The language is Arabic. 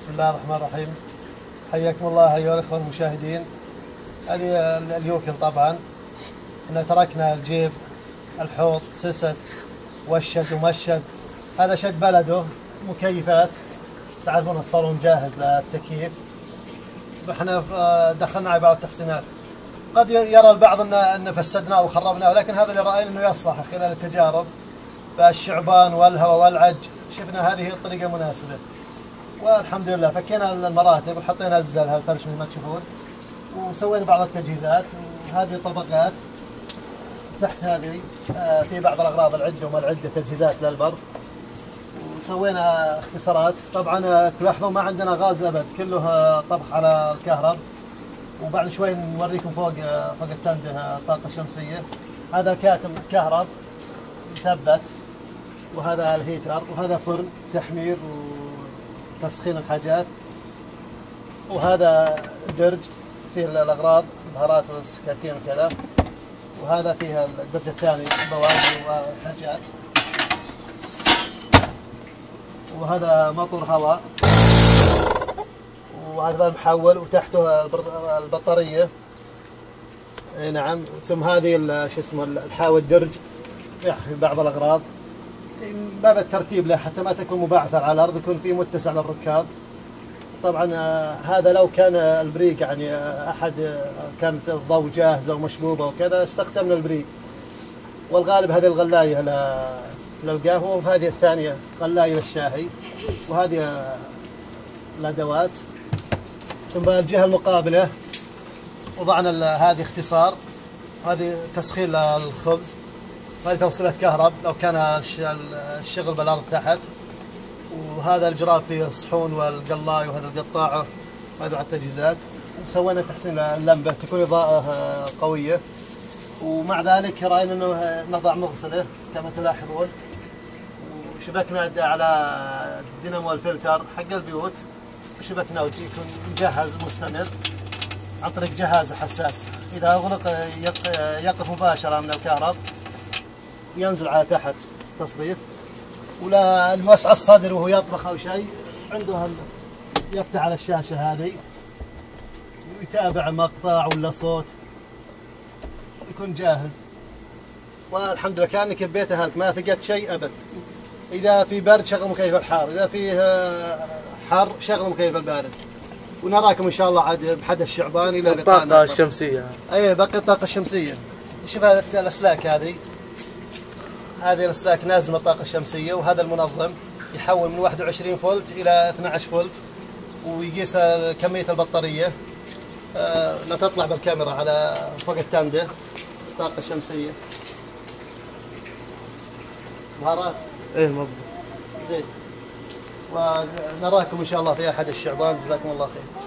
بسم الله الرحمن الرحيم. حياكم الله أيها الأخوة المشاهدين. هذه اليوكل طبعا إن تركنا الجيب، الحوض، سست، وشد ومشد. هذا شد بلده، مكيفات، تعرفون الصالون جاهز للتكييف. احنا دخلنا على بعض التحسينات. قد يرى البعض ان فسدناه وخربناه، ولكن هذا اللي راينا انه يصلح خلال التجارب بالشعبان والهواء والعج. شفنا هذه الطريقه المناسبه، والحمد لله فكينا المراتب وحطينا الزلها الفرش مثل ما تشوفون، وسوينا بعض التجهيزات. وهذه طبقات تحت هذه في بعض الاغراض العده وما العده، تجهيزات للبر، وسوينا اختصارات. طبعا تلاحظون ما عندنا غاز ابد، كله طبخ على الكهرب. وبعد شوي نوريكم فوق التندة الطاقة الشمسية. هذا كاتم كهرب مثبت، وهذا الهيتر، وهذا فرن تحمير وتسخين الحاجات، وهذا درج فيه الأغراض البهارات والسكاكين وكذا، وهذا فيها الدرج الثاني البواقي والحاجات، وهذا مطور هواء، وهذا المحول، وتحته البطارية. اي نعم. ثم هذه شو اسمه الحاوي الدرج في بعض الأغراض، من باب الترتيب له حتى ما تكون مبعثرة على الأرض، يكون في متسع للركاب. طبعا هذا لو كان البريك يعني أحد كانت الضوء جاهزة ومشبوبة وكذا استخدمنا البريك، والغالب هذه الغلاية للقهوة، وهذه الثانية غلاية للشاهي، وهذه الأدوات. ثم الجهة المقابلة وضعنا هذه اختصار، هذه تسخين للخبز، هذه توصيلة كهرب لو كان الشغل بالأرض تحت، وهذا الجراب فيه الصحون والقلاي، وهذا القطاعة، وهذا على التجهيزات. وسوينا تحسين اللمبة تكون إضاءة قوية. ومع ذلك رأينا أنه نضع مغسلة كما تلاحظون، وشبكنا على الدينامو الفلتر حق البيوت، وشبكنا يكون مجهز مستمر عن طريق جهاز حساس. إذا أغلق يقف مباشرة من الكهرب، ينزل على تحت تصريف. ولا الوسع الصدر وهو يطبخ أو شيء، عنده يفتح على الشاشة هذه ويتابع مقطع ولا صوت، يكون جاهز. والحمد لله كأنك ببيته هلك، ما فقدت شيء أبد. إذا في برد شغل مكيف الحار، إذا فيه حر شغل مكيف البارد. ونراكم إن شاء الله عاد بحد الشعبان إلى لقاء. الطاقة الشمسية. أي باقي الطاقة الشمسية. شوف الأسلاك هذه الأسلاك نازل من الطاقة الشمسية، وهذا المنظم يحول من 21 فولت إلى 12 فولت، ويقيس كمية البطارية. لا تطلع بالكاميرا على فوق التندة الطاقة الشمسية. بهارات. ايه مضبوط. زين. ونراكم إن شاء الله في أحد الشعبان. جزاكم الله خير.